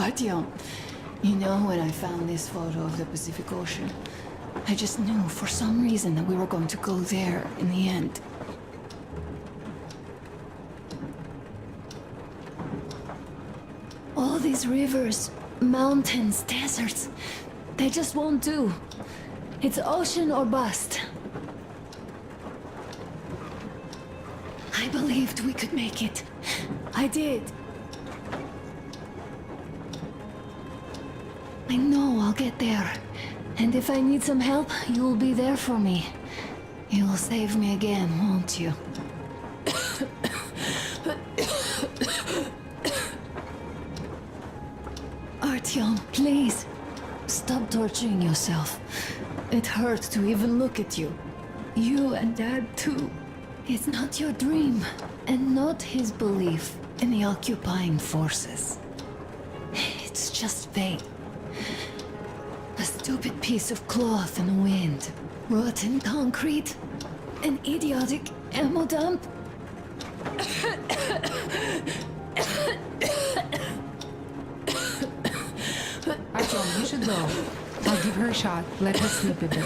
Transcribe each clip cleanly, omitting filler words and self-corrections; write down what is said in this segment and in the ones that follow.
Artyom, you know when I found this photo of the Pacific Ocean, I just knew for some reason that we were going to go there in the end. All these rivers, mountains, deserts, they just won't do. It's ocean or bust. I believed we could make it. I did. I know I'll get there. And if I need some help, you'll be there for me. You'll save me again, won't you? Artyom, please. Stop torturing yourself. It hurts to even look at you. You and Dad too. It's not your dream, and not his belief in the occupying forces. It's just fate. A stupid piece of cloth in the wind, rotten concrete, an idiotic ammo dump. Artyom, you should go. I'll give her a shot. Let her sleep a bit.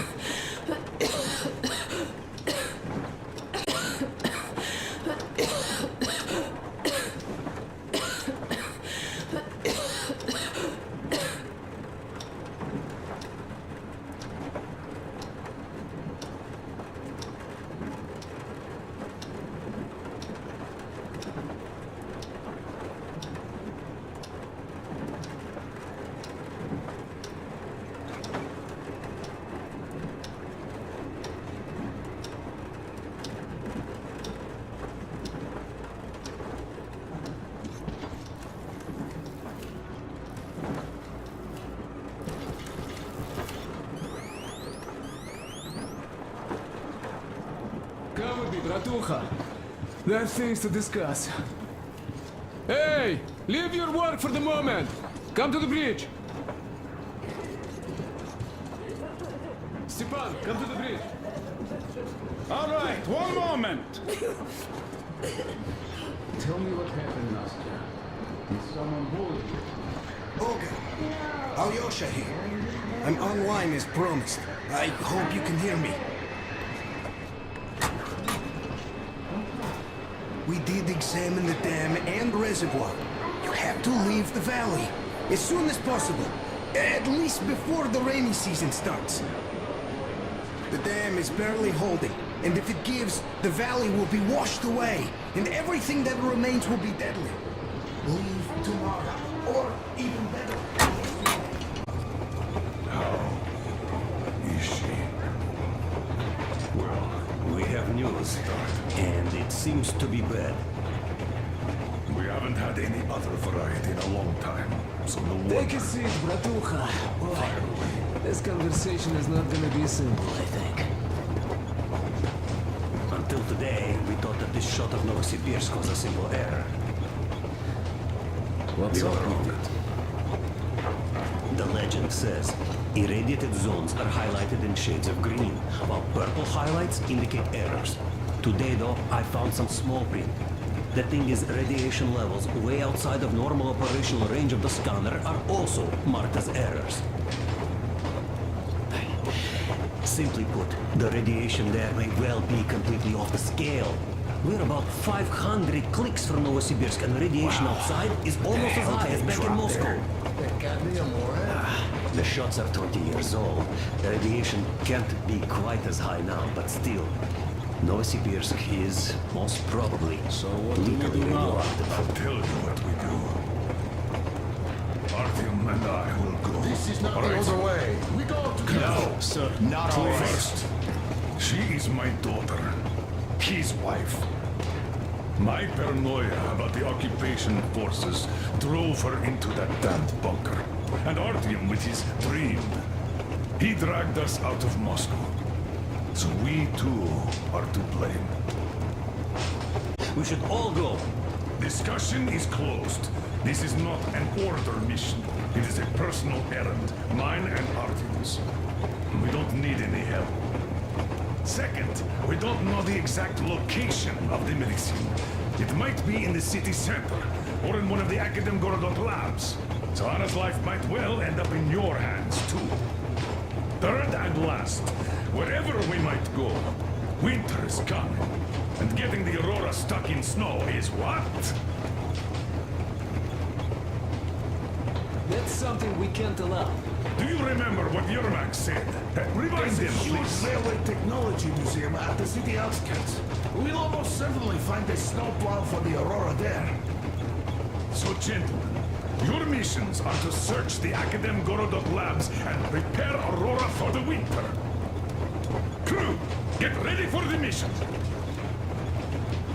Come with me, bratucha. There are things to discuss. Hey! Leave your work for the moment! Come to the bridge! Stepan, come to the bridge! All right, one moment. Tell me what happened, Nastya. Did someone bully you? Olga, Alyosha here. I'm online as promised. I hope you can hear me. We did examine the dam and reservoir. You have to leave the valley as soon as possible. At least before the rainy season starts. The dam is barely holding, and if it gives, the valley will be washed away, and everything that remains will be deadly. Leave tomorrow, or even better. How is she? Well, we have news, and it seems to be bad. We haven't had any other variety in a long time, so no wonder. Take a seat, bratucha. Boy, this conversation is not gonna be simple, I think. Until today, we thought that this shot of Novosibirsk was a simple error. What's We up? were wrong. The legend says irradiated zones are highlighted in shades of green, while purple highlights indicate errors. Today, though, I found some small print. The thing is, radiation levels way outside of normal operational range of the scanner are also marked as errors. Simply put, the radiation there may well be completely off the scale. We're about 500 clicks from Novosibirsk, and the radiation outside is almost as high as back in Moscow. The shots are 20 years old. The radiation can't be quite as high now, but still, Novosibirsk is most probably literally radioactive. I'll tell you what we do. Artyom and I will go. This is not All the right? other way. We go together. No, sir. Not always. First, she is my daughter, his wife. My paranoia about the occupation forces drove her into that damned bunker. And Artyom with his dream. He dragged us out of Moscow. So we too are to blame. We should all go. Discussion is closed. This is not an order mission. It is a personal errand, mine and Artyom's. We don't need any help. Second, we don't know the exact location of the medicine. It might be in the city center, or in one of the Akademgorodok labs. So Anna's life might well end up in your hands, too. Third and last, wherever we might go, winter is coming. And getting the Aurora stuck in snow is what? That's something we can't allow. Do you remember what Yermak said? Remind There's a him, huge please. railway technology museum at the city outskirts. We'll almost certainly find a snowplow for the Aurora there. So, gentlemen, your missions are to search the Academ Gorodok labs and prepare Aurora for the winter. Crew, get ready for the mission.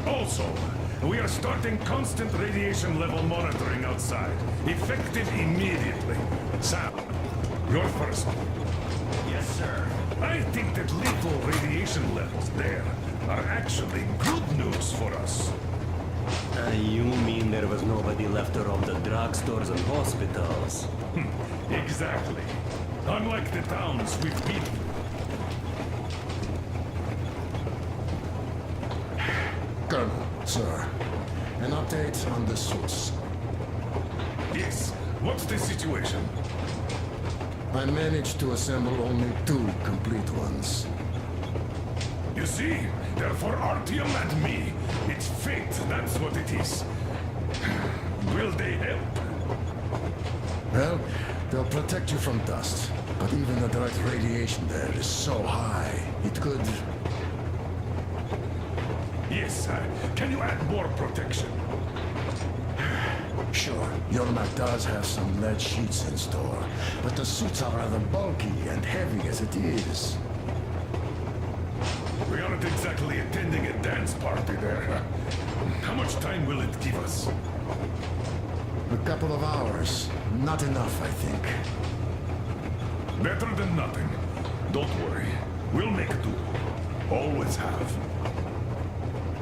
Also, we are starting constant radiation level monitoring outside, effective immediately. Sam, you're first. Yes, sir. I think that lethal radiation levels there are actually good news for us. You mean there was nobody left around the drugstores and hospitals? Exactly. Unlike the towns we've been. Colonel, sir. An update on the suits. Yes, what's the situation? I managed to assemble only 2 complete ones. You see, they're for Artyom and me. It's fate, that's what it is. Will they help? Well, they'll protect you from dust. But even the direct radiation there is so high, it could... Yes, can you add more protection? Sure, Yermak does have some lead sheets in store, but the suits are rather bulky and heavy as it is. We aren't exactly attending a dance party there. How much time will it give us? A couple of hours. Not enough, I think. Better than nothing. Don't worry. We'll make do. Always have.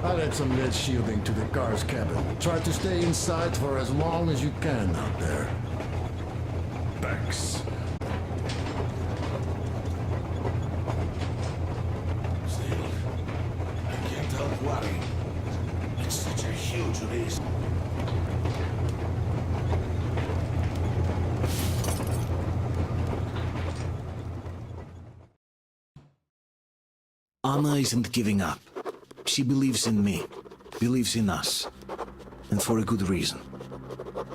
I'll add some lead shielding to the car's cabin. Try to stay inside for as long as you can out there. Thanks. Still, I can't help worrying. It's such a huge risk. Anna isn't giving up. She believes in me, believes in us, and for a good reason.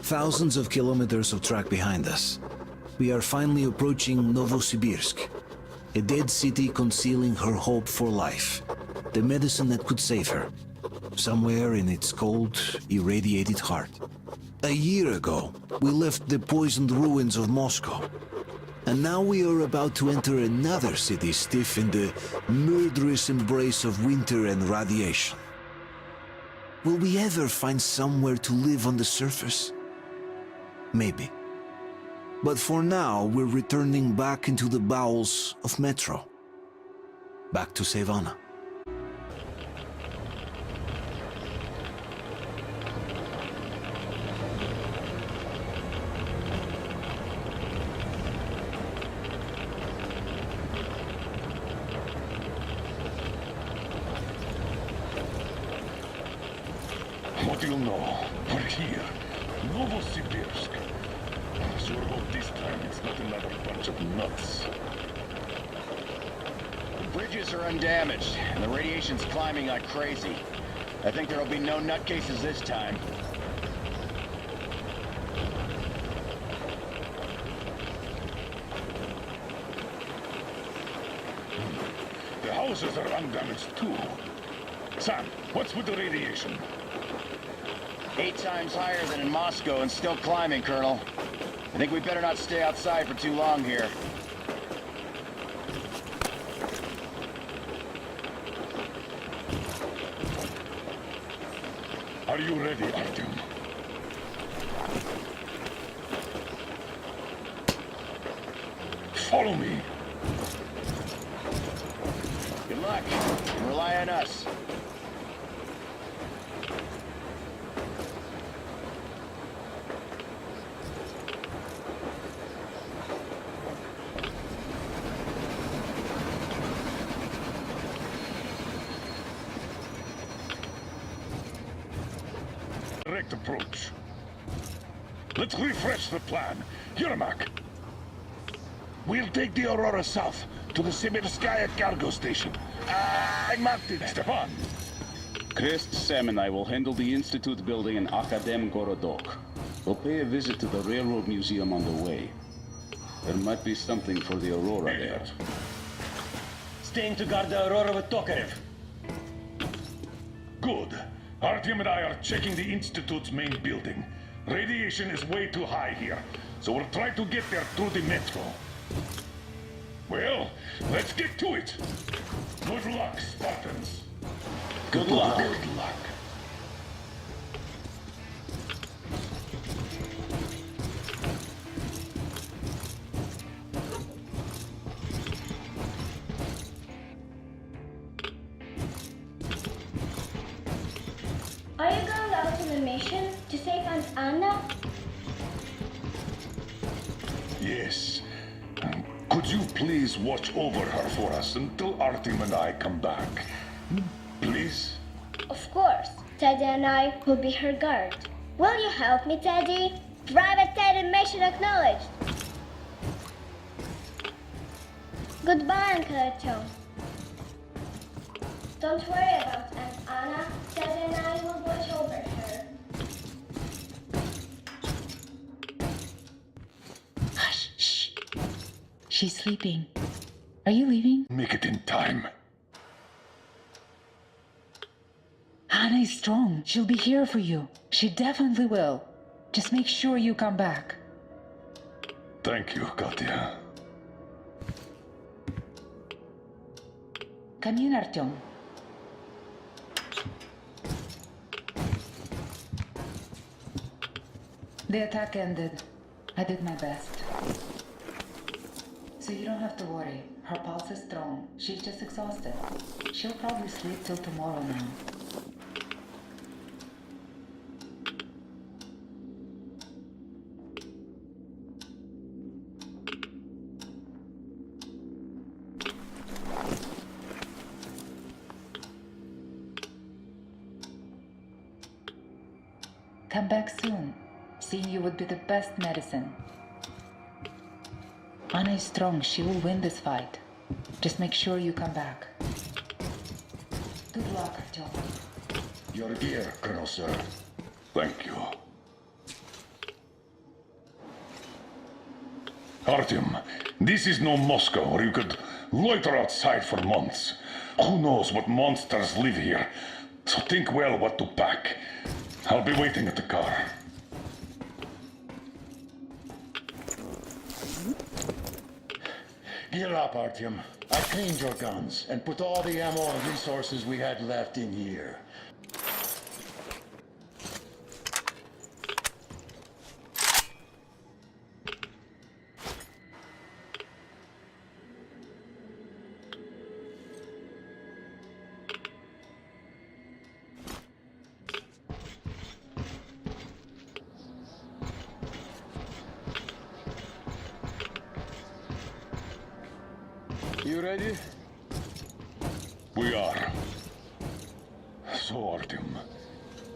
Thousands of kilometers of track behind us, we are finally approaching Novosibirsk, a dead city concealing her hope for life, the medicine that could save her, somewhere in its cold, irradiated heart. A year ago, we left the poisoned ruins of Moscow, and now we are about to enter another city stiff in the murderous embrace of winter and radiation. Will we ever find somewhere to live on the surface? Maybe. But for now, we're returning back into the bowels of Metro. Back to save Anna. What do you know? We're here. Novosibirsk. Sure hope this time it's not another bunch of nuts. The bridges are undamaged, and the radiation's climbing like crazy. I think there'll be no nutcases this time. The houses are undamaged too. Sam, what's with the radiation? 8 times higher than in Moscow and still climbing, Colonel. I think we better not stay outside for too long here. Are you ready, Artyom? Follow me. Good luck. Rely on us. Direct approach. let's refresh the plan. Yermak, we'll take the Aurora south to the Simirskaya cargo station. Martin, Stepan. Krist, Sam, and I will handle the Institute building in Akadem Gorodok. We'll pay a visit to the Railroad Museum on the way. There might be something for the Aurora there. Staying to guard the Aurora with Tokarev. Good. Artyom and I are checking the Institute's main building. Radiation is way too high here, so we'll try to get there through the metro. Well, let's get to it. Good luck, Spartans. Good luck. Good luck. Are you going out on a mission to save Aunt Anna? Yes. Could you please watch over her for us until Artyom and I come back? Please? Of course. Teddy and I will be her guard. Will you help me, Teddy? Private Teddy mission acknowledged. Goodbye, Uncle Artyom. Don't worry about Aunt Anna. Teddy and I will watch over her. Hush, shh. She's sleeping. Are you leaving? Make it in time. Anna is strong. She'll be here for you. She definitely will. Just make sure you come back. Thank you, Katya. Come in, Artyom. The attack ended. I did my best. So you don't have to worry. Her pulse is strong. She's just exhausted. She'll probably sleep till tomorrow now. Come back soon. Seeing you would be the best medicine. Anna is strong. She will win this fight. Just make sure you come back. Good luck, Artyom. Your gear, Colonel Sir. Thank you. Artyom, this is no Moscow where you could loiter outside for months. Who knows what monsters live here? So think well what to pack. I'll be waiting at the car. Gear up, Artyom. I cleaned your guns and put all the ammo and resources we had left in here. You ready? We are. So, Artyom,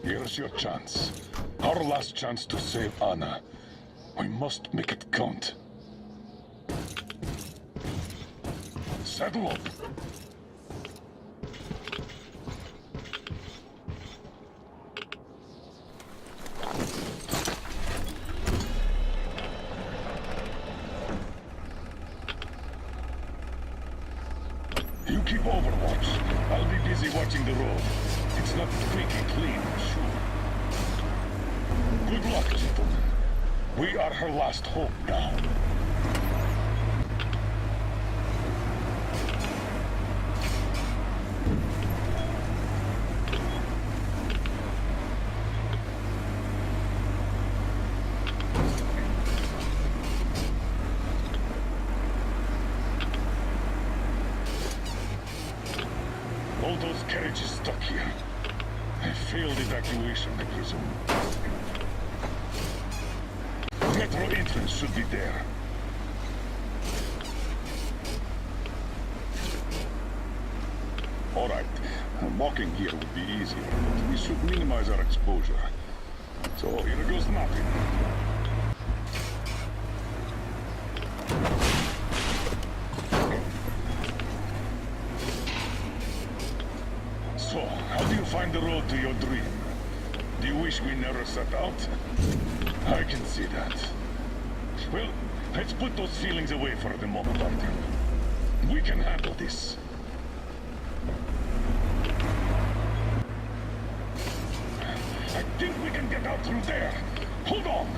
here's your chance. Our last chance to save Anna. We must make it count. Saddle up. You keep overwatch. I'll be busy watching the road. It's not squeaky clean, sure. Good luck, gentlemen. We are her last hope now. All those carriages stuck here. A failed evacuation, I presume. Metro entrance should be there. All right. Walking here would be easier, but we should minimize our exposure. So here goes nothing. So, how do you find the road to your dream? Do you wish we never set out? I can see that. Well, let's put those feelings away for the moment, Artyom. We can handle this. I think we can get out through there. Hold on!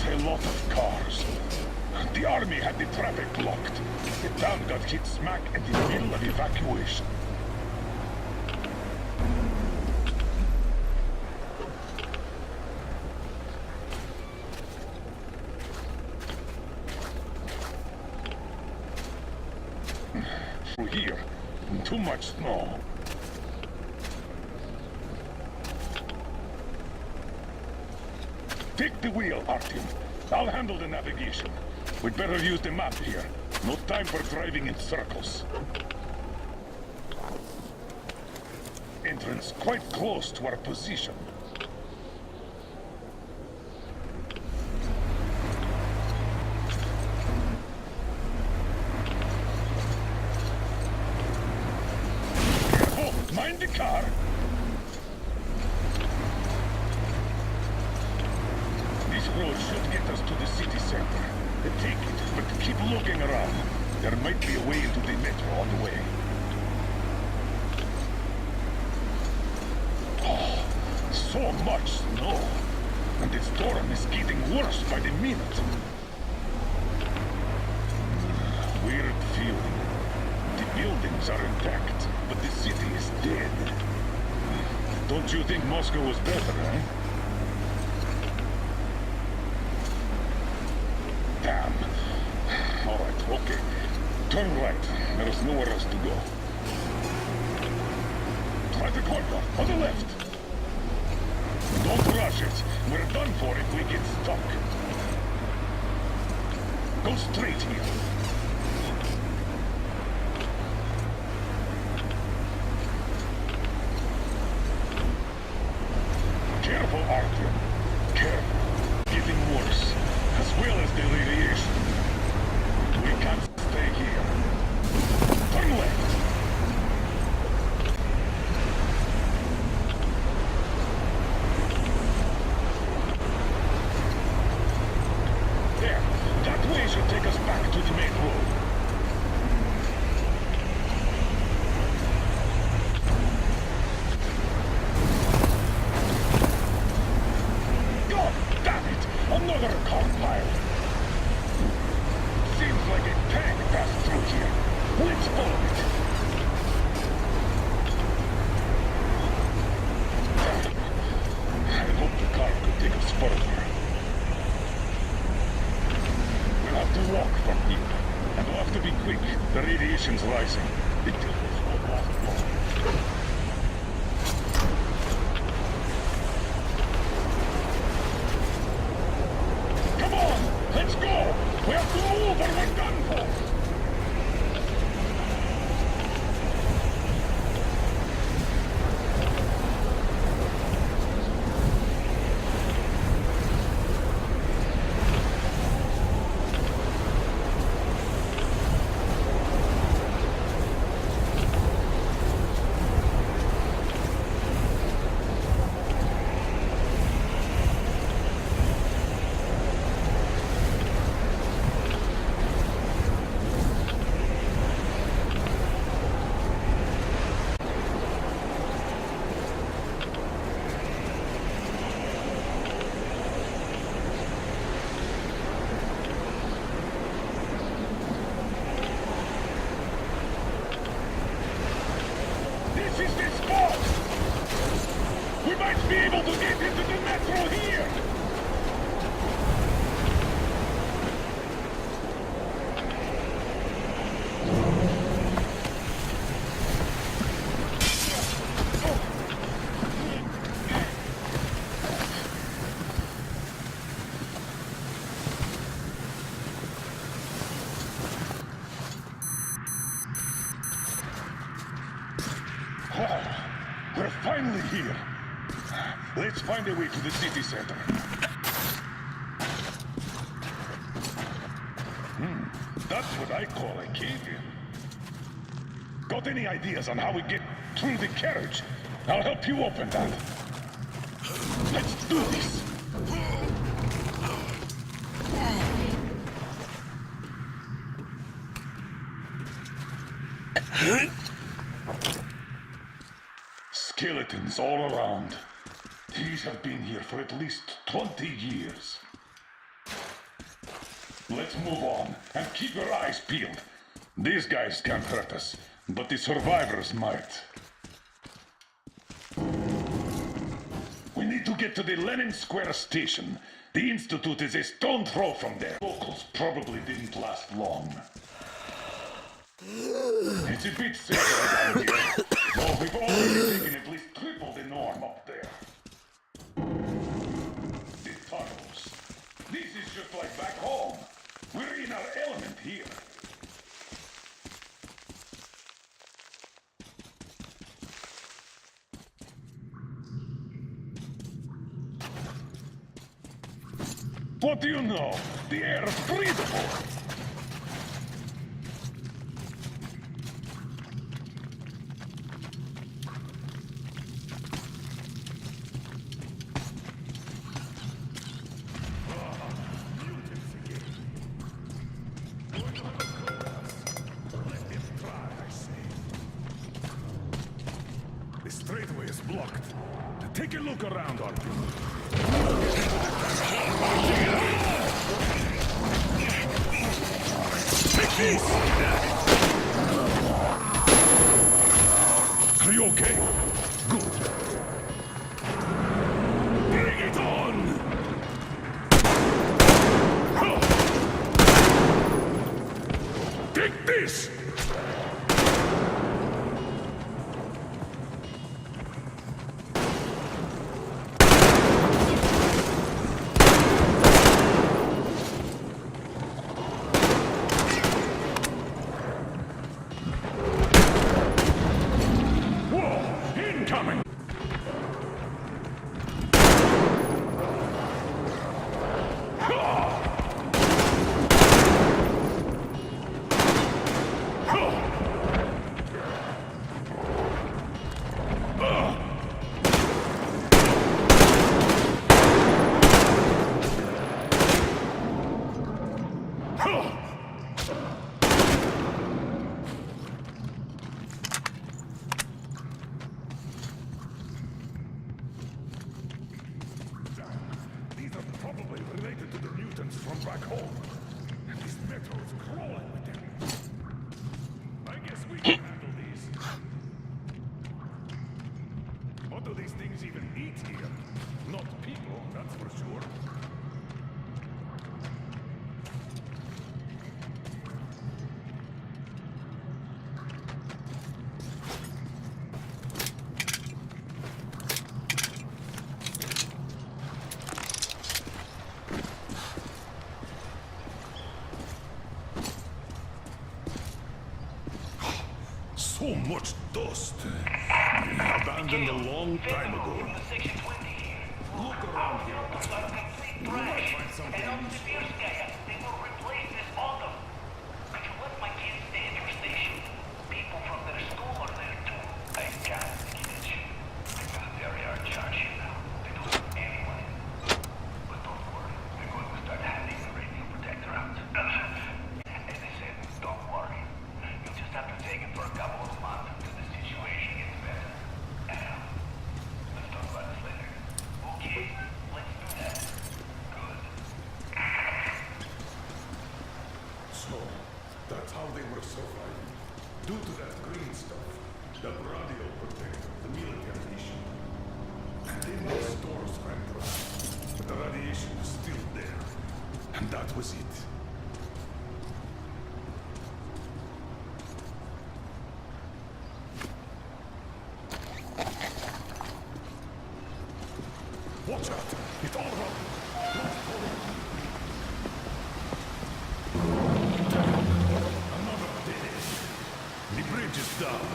A lot of cars. The army had the traffic blocked. The town got hit smack in the middle of evacuation. Through here, too much snow. Take the wheel, Artyom. I'll handle the navigation. We'd better use the map here. No time for driving in circles. Entrance quite close to our position. Careful! Mind the car! This road should get us to the city center. Take it, but keep looking around. There might be a way into the metro on the way. Oh, so much snow. And the storm is getting worse by the minute. Weird feeling. The buildings are intact, but the city is dead. Don't you think Moscow was better, eh? Damn. All right, okay. Turn right. There's nowhere else to go. Try the corner, on the left. Don't rush it. We're done for if we get stuck. Go straight here. Careful, Artyom. Careful. Getting worse. As well as the radiation. We can't stay here. Turn left. There. That way should take us back to the main road. God damn it! Another car pile! Seems like a tank passed through here. Let's follow it. I hope the car could take us further. We'll have to walk from here. And we'll have to be quick. The radiation's rising. It won't last long. Come on! Let's go! We have to move or we're done for! This is the spot! We might be able to get into the metro here! We're finally here. Let's find a way to the city center. That's what I call a cave-in. Got any ideas on how we get through the carriage? I'll help you open that. Let's do this. Skeletons all around. These have been here for at least 20 years. Let's move on, and keep your eyes peeled. These guys can't hurt us, but the survivors might. We need to get to the Lenin Square station. The Institute is a stone's throw from there. Locals probably didn't last long. It's a bit safer down here, though we've already taken at least triple the norm up there. The tunnels. This is just like back home. We're in our element here. What do you know? The air is breathable. The straightaway is blocked. Take a look around, Arthur. Take this! Are you okay? Good. Bring it on! Take this! From back home. And this metal is crawling with them. I guess we can handle these. What do these things even eat here? Not people, that's for sure. So much dust. Abandoned a long time ago. Look around here. You might find something useful. They will replace this autumn. Could you let my kids stay at your station? People from their school are there too. I can't get you. The military are in charge here now. They don't let anyone in. But don't worry. We're going to start handing the radio protector out. As I said, don't worry. You'll just have to take it for a couple of months until the situation gets better. Let's talk about this later. Okay, let's do that. Good. So, that's how they were surviving. Due to that green stuff, the radio protector, the military issue. And then the stores ran dry. But the radiation was still there. And that was it. Watch out! It's all wrong! Another dead end. The bridge is down.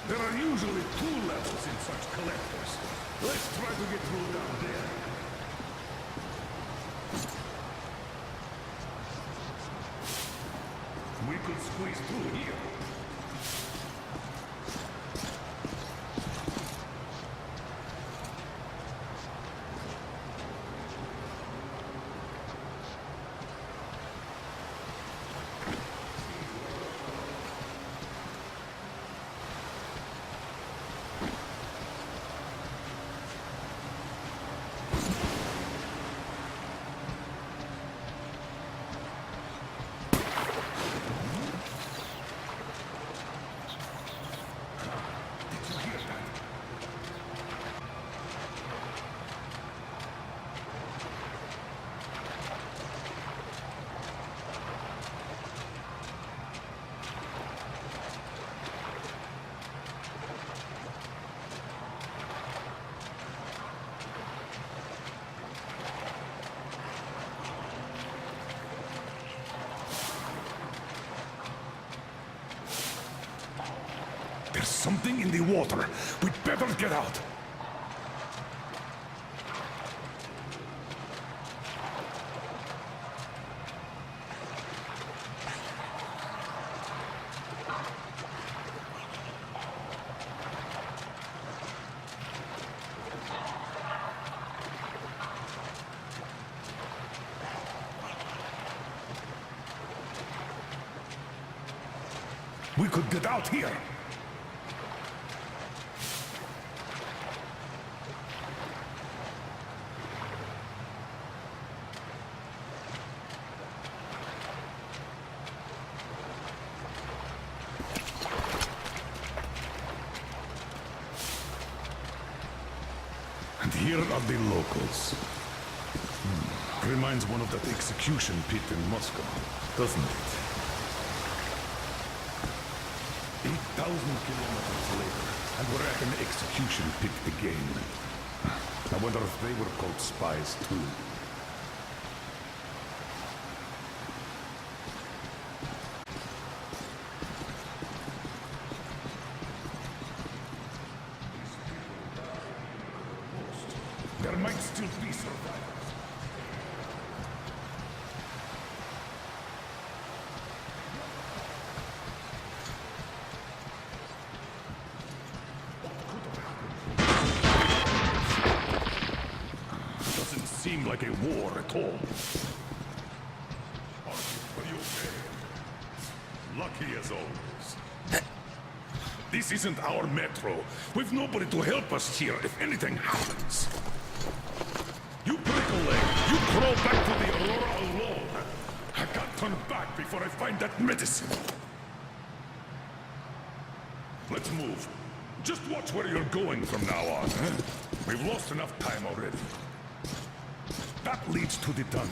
There usually 2 levels in such collectors. Let's try to get through down there. We could squeeze through here. There's something in the water. We'd better get out. We could get out here. And here are the locals. Reminds one of that execution pit in Moscow, doesn't it? 8,000 kilometers later, and we're at an execution pit again. I wonder if they were called spies too. There might still be survivors. Doesn't seem like a war at all. Are you okay? Lucky as always. This isn't our metro. We've nobody to help us here if anything happens. You break a leg, you crawl back to the Aurora alone. I can't turn back before I find that medicine. Let's move. Just watch where you're going from now on. We've lost enough time already. That leads to the tunnel.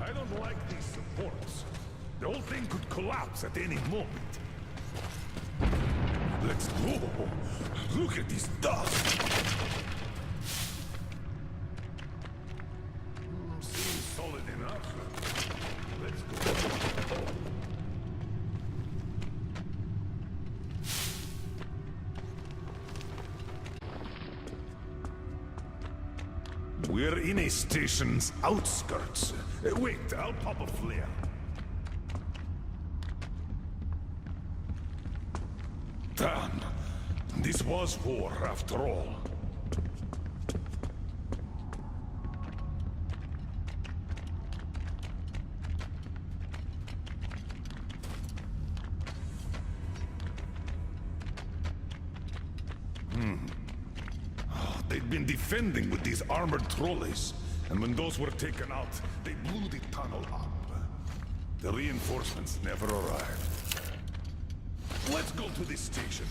I don't like these supports. The whole thing could collapse at any moment. Let's go. Look at this dust. Seems solid enough. Let's go. We're in a station's outskirts. Wait, I'll pop a flare. Damn. This was war after all. Oh, they'd been defending with these armored trolleys. And when those were taken out, they blew the tunnel up. The reinforcements never arrived. Let's go to this station.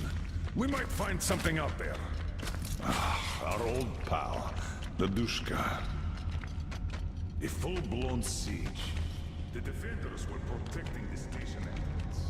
We might find something out there. Our old pal, the Dushka. A full-blown siege. The defenders were protecting the station entrance.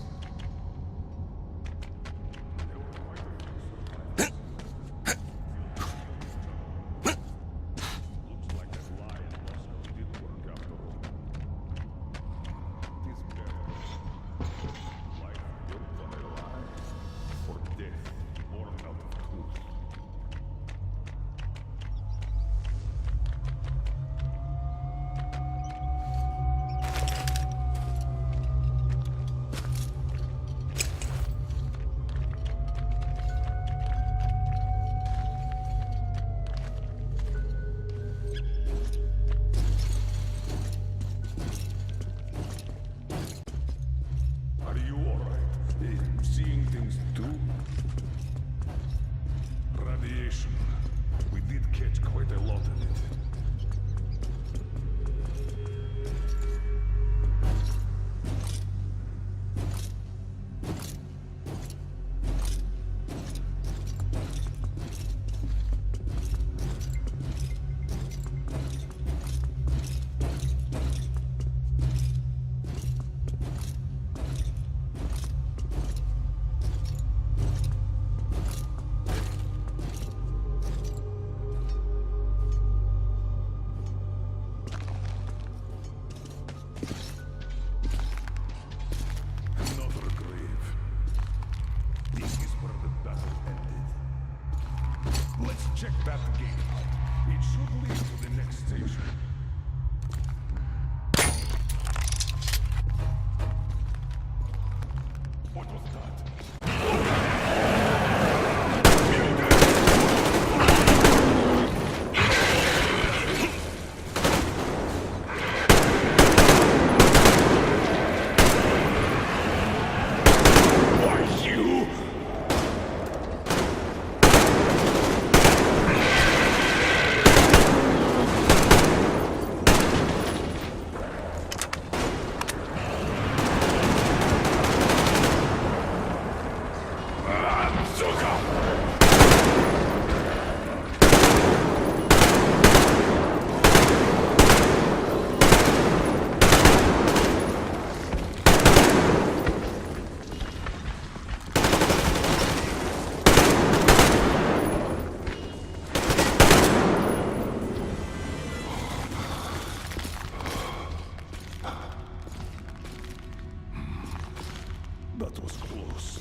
That was close.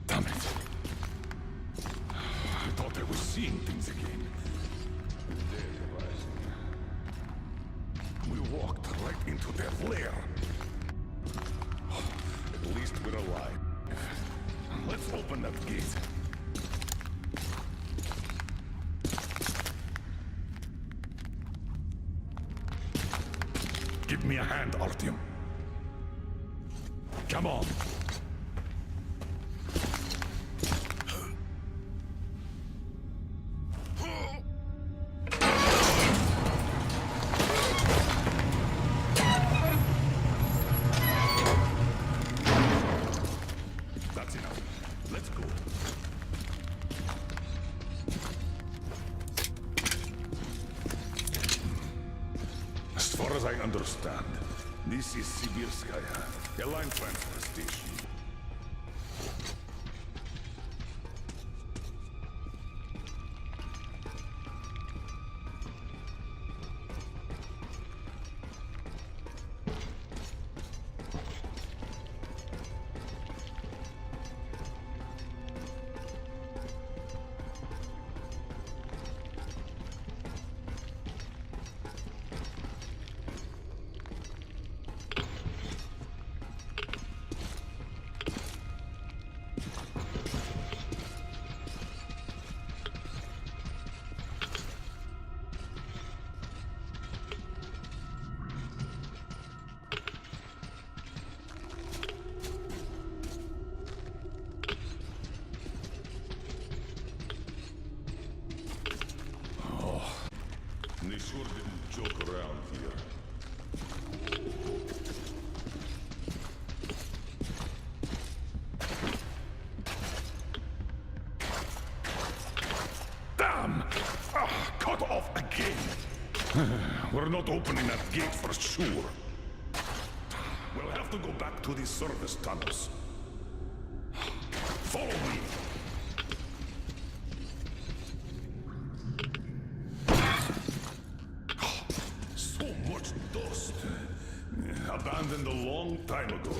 Damn it. I thought I was seeing things again. The day is rising. We walked right into their lair. At least we're alive. Let's open that gate. Give me a hand, Artyom. Come on. That's enough. Let's go. As far as I understand, this is Sibirskaya, a line transfer station. They sure didn't joke around here. Damn! Cut off again! We're not opening that gate for sure. We'll have to go back to the service tunnels. Follow me! Dust. Abandoned a long time ago.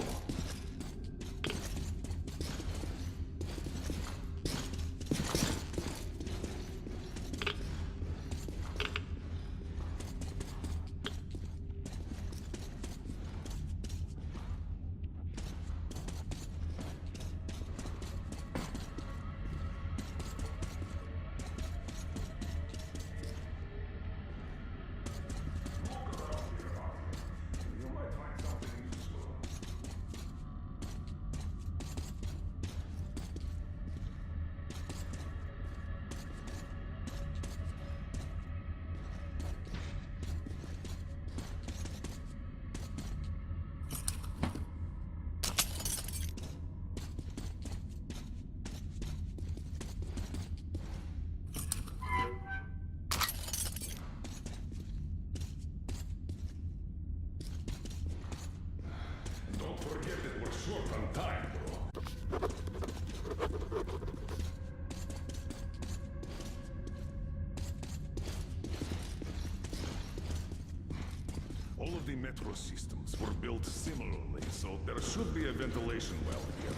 Forget that we're short on time, bro. All of the metro systems were built similarly, so there should be a ventilation well here.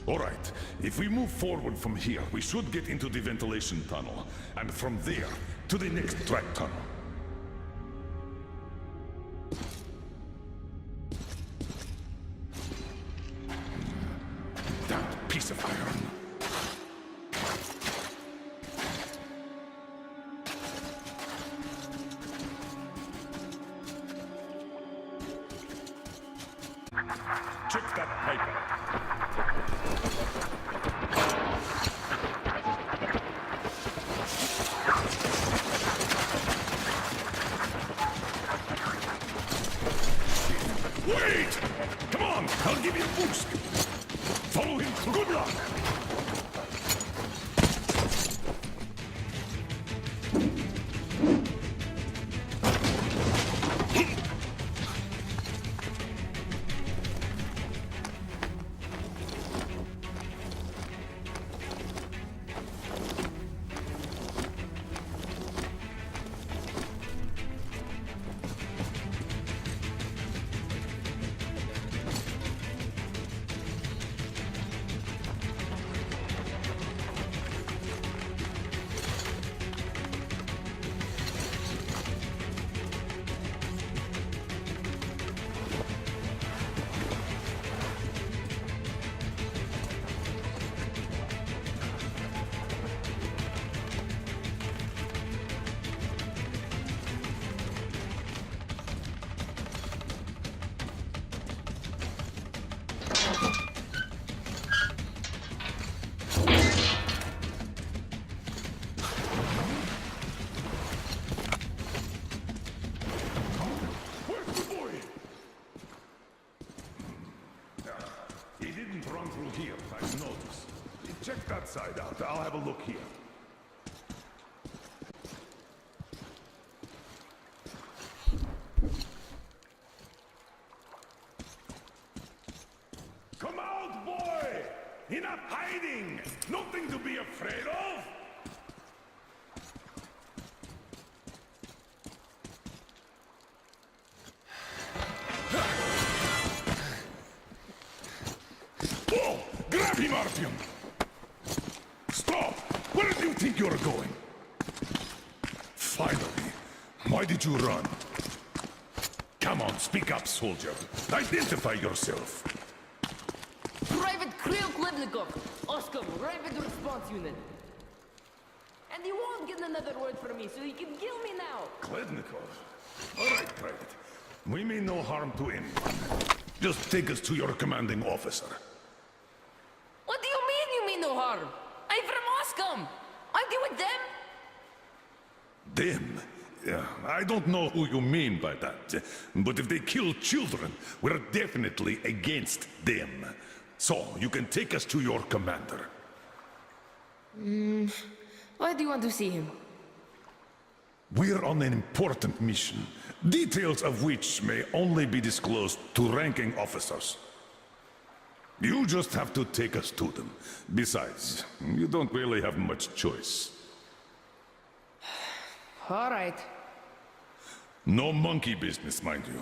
All right, if we move forward from here, we should get into the ventilation tunnel, and from there, to the next track tunnel. That piece of iron. Check that pipe out. full speed. Follow him through. Good luck! Here, I noticed. Check that side out. I'll have a look here. Come out, boy! Enough hiding! Nothing to be afraid of! Grab him, Artyom! Stop! Where do you think you're going? Finally. Why did you run? Come on, speak up, soldier. Identify yourself. Private Kirill Glukhovsky, Oscar, Rapid Response Unit. And you won't get another word from me, so you can kill me now. Klednikov. All right, Private. We mean no harm to anyone. Just take us to your commanding officer. What do you mean you mean no harm? I'm from Moscow. Aren't you with them? Them? Yeah, I don't know who you mean by that. But if they kill children, we're definitely against them. So, you can take us to your commander. Why do you want to see him? We're on an important mission, details of which may only be disclosed to ranking officers. You just have to take us to them. Besides, you don't really have much choice. All right. No monkey business, mind you.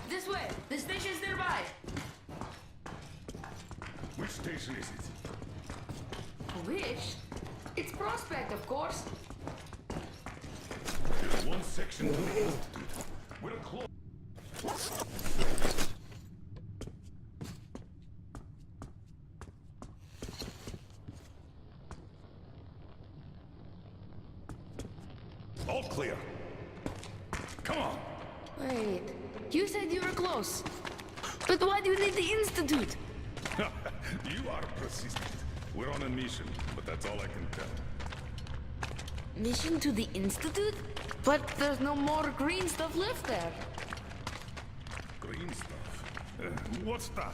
This way. The station's nearby. Which station is it? Which? It's Prospect, of course. There's one section to the institute. We're close. All clear. Come on. Wait. You said you were close. But why do you need the institute? You are persistent. We're on a mission, but that's all I can tell. Mission to the institute? But there's no more green stuff left there. Green stuff? What's that?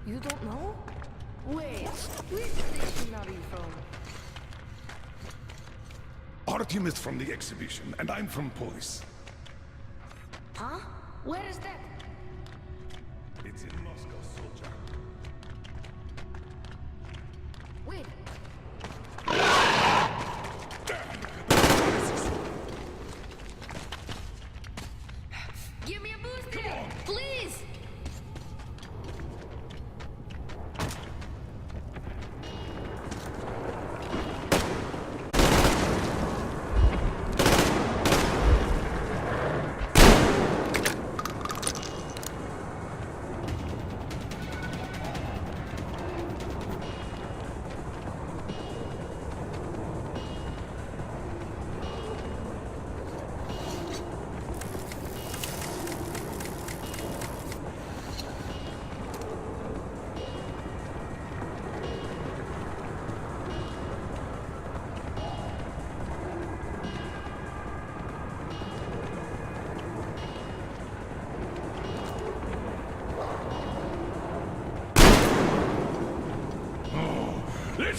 You don't know? Wait, which station are you from? Artyom is from the exhibition, and I'm from police. Huh? Where is that? It's in Moscow, soldier. Wait. Give me a boost here, please!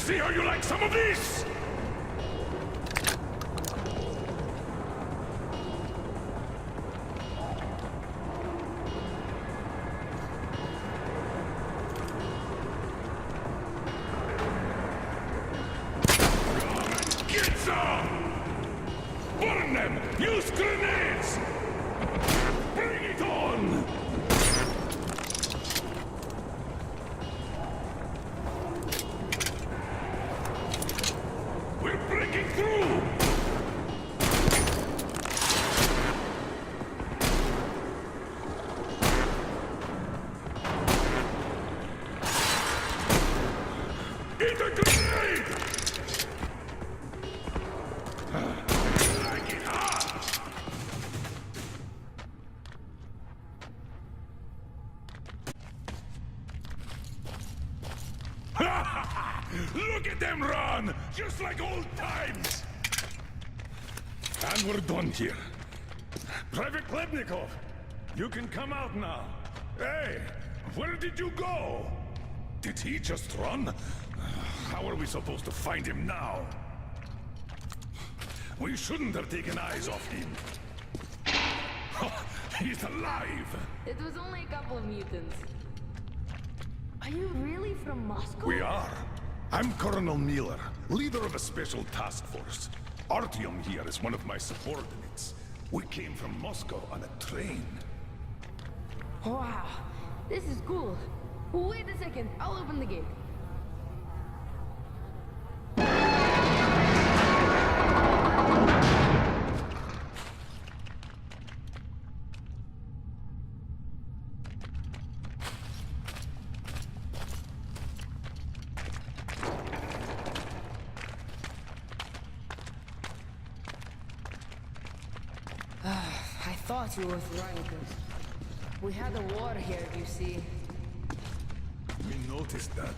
Let's see how you like some of this! Get some! Burn them! Use grenades! Bring it on! We're breaking through! Get a grenade! Like it hot! Look at them run! Just like old times! And we're done here. Private Klebnikov, you can come out now. Hey, where did you go? Did he just run? How are we supposed to find him now? We shouldn't have taken eyes off him. He's alive! It was only a couple of mutants. Are you really from Moscow? We are. I'm Colonel Miller, leader of a special task force. Artyom here is one of my subordinates. We came from Moscow on a train. Wow, this is cool. Wait a second, I'll open the gate. I thought you were with Rhinokus. We had a war here, you see. We noticed that.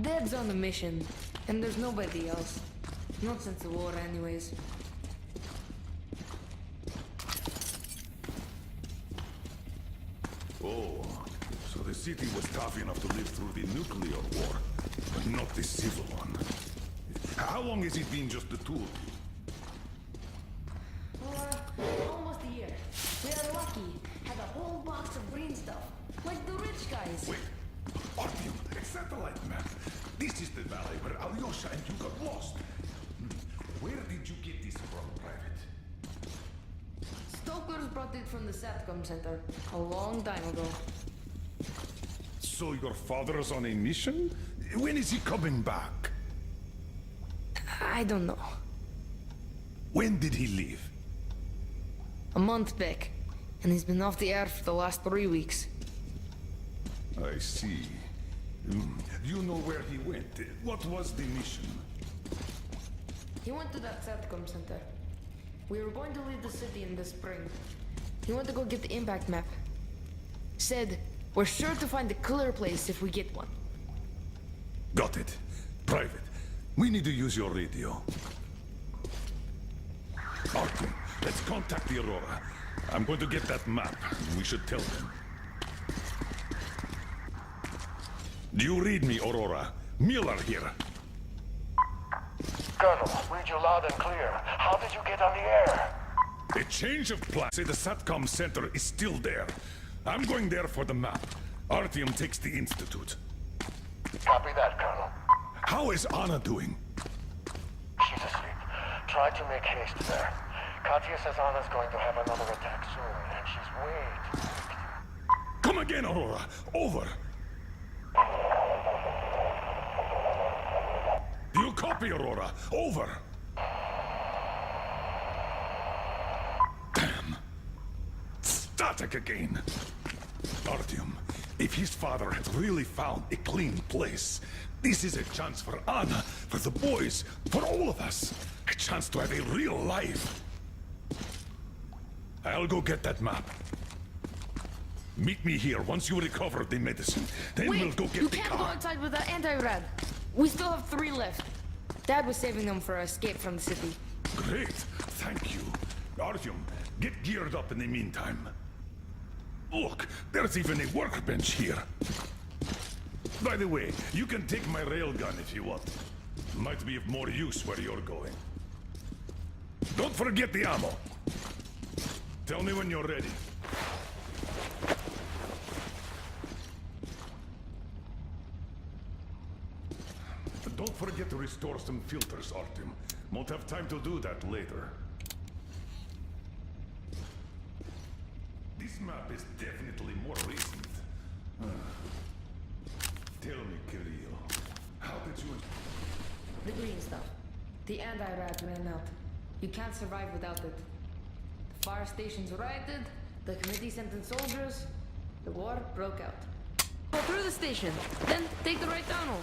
Dad's on a mission, and there's nobody else. Not since the war, anyways. Oh, so the city was tough enough to live through the nuclear war, but not the civil one. How long has it been just the two of you? Almost a year. We are lucky. Had a whole box of green stuff. Like the rich guys. Wait, Artyom, a satellite map. This is the valley where Alyosha and you got lost. Where did you get this from, Private? Stokers brought it from the SATCOM center a long time ago. So your father's on a mission? When is he coming back? I don't know. When did he leave? A month back. And he's been off the air for the last 3 weeks. I see. Do you know where he went? What was the mission? He went to that SATCOM center. We were going to leave the city in the spring. He went to go get the impact map. Said, we're sure to find a clear place if we get one. Got it. Private, we need to use your radio. Artyom, let's contact the Aurora. I'm going to get that map. We should tell them. Do you read me, Aurora? Miller here. Colonel, read you loud and clear. How did you get on the air? A change of plan. Say the SATCOM center is still there. I'm going there for the map. Artyom takes the Institute. Copy that, Colonel. How is Anna doing? She's asleep. Try to make haste there. Katya says Anna's going to have another attack soon, and she's way too weak. Come again, Aurora. Over. Do you copy, Aurora? Over. Damn. Static again. Artyom, if his father had really found a clean place, this is a chance for Anna, for the boys, for all of us. A chance to have a real life. I'll go get that map. Meet me here once you recover the medicine. Then Wait, we'll go get you the can't go car. outside with the anti-rad. We still have 3 left. Dad was saving them for our escape from the city. Great, thank you. Artyom, get geared up in the meantime. Look, there's even a workbench here. By the way, you can take my railgun if you want. Might be of more use where you're going. Don't forget the ammo. Tell me when you're ready. Don't forget to restore some filters, Artyom. Won't have time to do that later. This map is definitely more recent. Tell me, Kirill, how did you... The green stuff. The anti-rad ran out. You can't survive without it. The fire stations rioted, the committee sent in soldiers, the war broke out. Go through the station, then take the right tunnel.